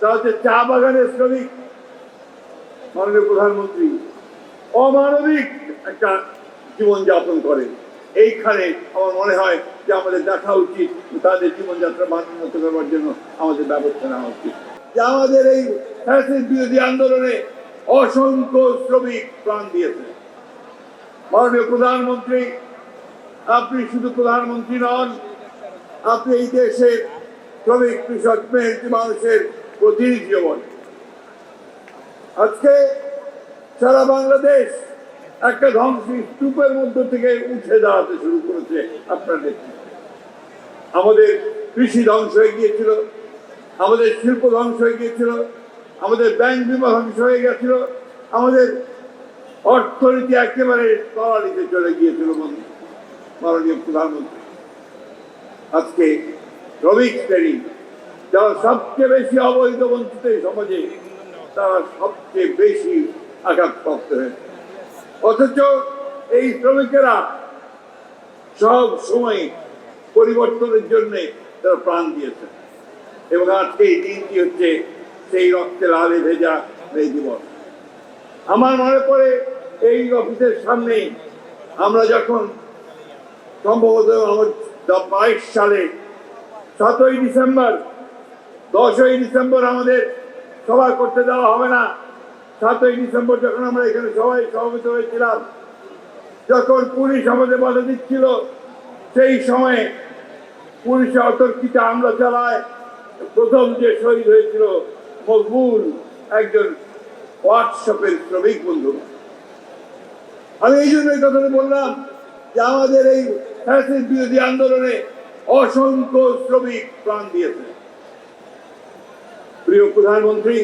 তা হচ্ছে চা বাগানের শ্রমিক। মাননীয় প্রধানমন্ত্রী অমানবিক একটা জীবনযাপন করে। এইখানে আমার মনে হয় যে আমাদের দেখা উচিত, তাদের জীবনযাত্রা মানোন্নত করবার জন্য আমাদের ব্যবস্থা নেওয়া উচিত। যে আমাদের এই ফ্যাসিস্ট বিরোধী আন্দোলনে অসংখ্য শ্রমিক প্রাণ দিয়েছে। মাননীয় প্রধানমন্ত্রী, আপনি শুধু প্রধানমন্ত্রী নন, আপনি এই দেশের শ্রমিক কৃষক মেহনতি মানুষের প্রতিনিধি বলেন। আজকে সারা বাংলাদেশ একটা ধ্বংসী স্তূপের মধ্য থেকে উঠে দাঁড়াতে শুরু করেছে আপনার নেতৃত্বে। আমাদের কৃষি ধ্বংস হয়ে গিয়েছিল, আমাদের শিল্প ধ্বংস হয়ে গিয়েছিল, আমাদের ব্যাংক বিমা ধ্বংস হয়ে গেছিল, আমাদের অর্থনীতি একেবারে তলানিতে চলে গিয়েছিল। মাননীয় প্রধানমন্ত্রী, আজকে শ্রমিক শ্রেণী যারা সবচেয়ে বেশি অবৈধ বঞ্চিত এই সমাজে, তারা সবচেয়ে বেশি আঘাতপ্রাপ্ত হয়েছে। অথচ এই শ্রমিকেরা সব সময় পরিবর্তনের জন্য তারা প্রাণ দিয়েছে, এবং আজকে এই দিনটি হচ্ছে সেই রক্তে লালে ভেজা এই দিবস। আমার মনে পড়ে এই অফিসের সামনেই আমরা যখন সম্ভবত 22 সালে 7ই ডিসেম্বর 10ই ডিসেম্বর আমাদের সভা করতে দেওয়া হবে না, 7ই ডিসেম্বর যখন আমরা এখানে সবাই সমবেত হয়েছিলাম, যখন পুলিশ আমাদের বাধা দিচ্ছিল, সেই সময়ে পুলিশের অতর্কিত হামলা চালায় প্রথম যে শহীদ হয়েছিল মকবুল, একজন হোয়াটসঅ্যাপের শ্রমিক বন্ধু। আমি এই জন্য কথাটা বললাম যে আমাদের এই ফ্যাসিস্ট বিরোধী আন্দোলনে অসংখ্য শ্রমিক প্রাণ দিয়েছে। প্রিয় প্রধানমন্ত্রী,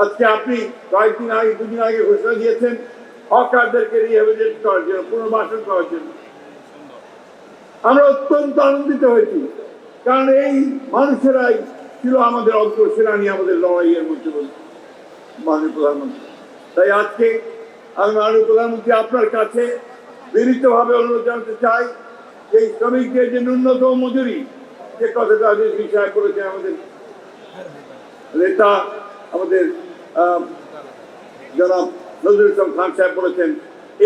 আজকে আপনি কয়েকদিন আগে, দুদিন আগে ঘোষণা দিয়েছেন হকারদেরকে রিহ্যাবিলিটেট করার জন্য, পুনর্বাসন করার জন্য। আমরা অত্যন্ত আনন্দিত হয়েছি, কারণ এই মানুষেরাই ছিল আমাদের অগ্রসেনানী, আমাদের লড়াইয়ের মধ্যে মাননীয় প্রধানমন্ত্রী। তাই আজকে আমি মাননীয় প্রধানমন্ত্রী আপনার কাছে বিনীতভাবে অনুরোধ জানাতে চাই যে এই শ্রমিকদের যে ন্যূনতম মজুরি, যে কথাটা বিষয় করেছেন আমাদের নেতা, আমাদের জনাব নজরুল ইসলাম খান সাহেব বলেছেন,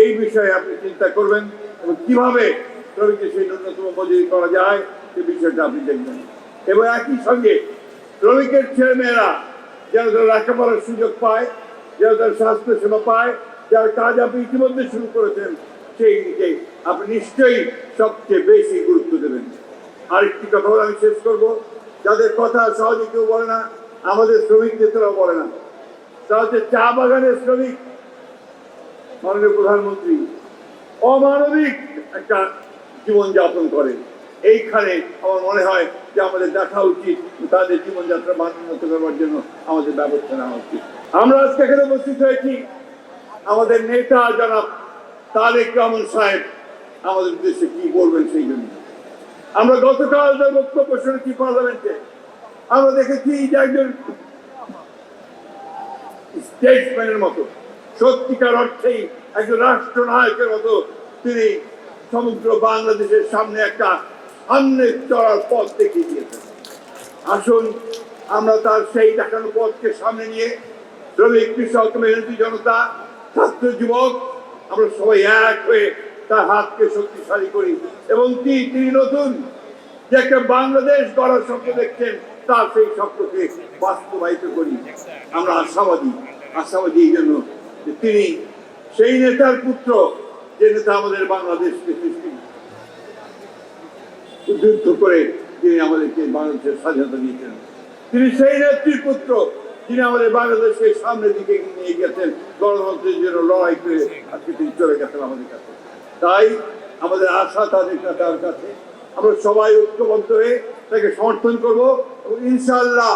এই বিষয়ে আপনি চিন্তা করবেন এবং কিভাবে শ্রমিকদের সেই ন্যূনতম মজুরি করা যায় সে বিষয়টা আপনি দেখবেন। এবং একই সঙ্গে শ্রমিকের ছেলেমেয়েরা যেন তারা লেখাপড়ার সুযোগ পায়, যেন তারা স্বাস্থ্য সেবা পায়, যার কাজ আপনি ইতিমধ্যে শুরু করেছেন, সেই দিকে আপনি নিশ্চয়ই সবচেয়ে বেশি গুরুত্ব দেবেন। আরেকটি কথা বলে আমি শেষ করব, যাদের কথা সহজে কেউ বলে না, আমাদের শ্রমিক নেতারাও বলে না, তা হচ্ছে চা বাগানের শ্রমিক। মাননীয় প্রধানমন্ত্রী অমানবিক একটা জীবনযাপন করে। এইখানে আমার মনে হয় যে আমাদের দেখা উচিত, তাদের জীবনযাত্রা মানোন্নত করবার জন্য আমাদের ব্যবস্থা নেওয়া উচিত। আমরা আজকে এখানে উপস্থিত হয়েছি, আমাদের নেতা জনাব তারেক রহমান সাহেব আমাদের উদ্দেশ্যে কি বলবেন সেই জন্য। আমরা গতকাল তার বক্তব্য শুনেছি পার্লামেন্টে, আমরা দেখেছি যে একজন স্টেটসম্যানের মতো, সত্যিকার অর্থেই একজন রাষ্ট্রনায়কের মতো তিনি সমগ্র বাংলাদেশের সামনে একটা সামনে চড়ার পথ দেখিয়ে দিয়েছেন। আসুন আমরা তার সেই দেখানো পথকে সামনে নিয়ে শ্রমিক, কৃষক, মেহনতি জনতা, ছাত্র, যুবক, আমরা সবাই এক হয়ে তার হাতকে শক্তিশালী করি এবং তিনি নতুন যে একটা বাংলাদেশ গড়ার স্বপ্ন দেখছেন, তার সেই স্বপ্নকে বাস্তবায়িত করি। আমরা আশাবাদী এই জন্য যে তিনি সেই নেতার পুত্র, যে নেতা আমাদের বাংলাদেশকে যুদ্ধ করে তিনি আমাদেরকে বাংলাদেশের স্বাধীনতা দিয়েছেন। তিনি সেই নেত্রীর পুত্র, যিনি আমাদের বাংলাদেশকে সামনের দিকে নিয়ে গেছেন, গণতন্ত্রের জন্য লড়াই করে আজকে তিনি চলে গেছেন আমাদের কাছে। তাই আমাদের আশা তার কাছে, আমরা সবাই ঐক্যবদ্ধ হয়ে তাকে সমর্থন করব এবং ইনশাআল্লাহ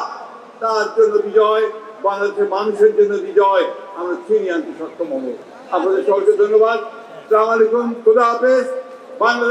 তার জন্য বিজয়, বাংলাদেশের মানুষের জন্য বিজয় আমরা ছিনিয়ে আনতে সক্ষম হব। আপনাদের সকলকে ধন্যবাদ। আসসালামু আলাইকুম, খোদা হাফেজ। বাংলাদেশ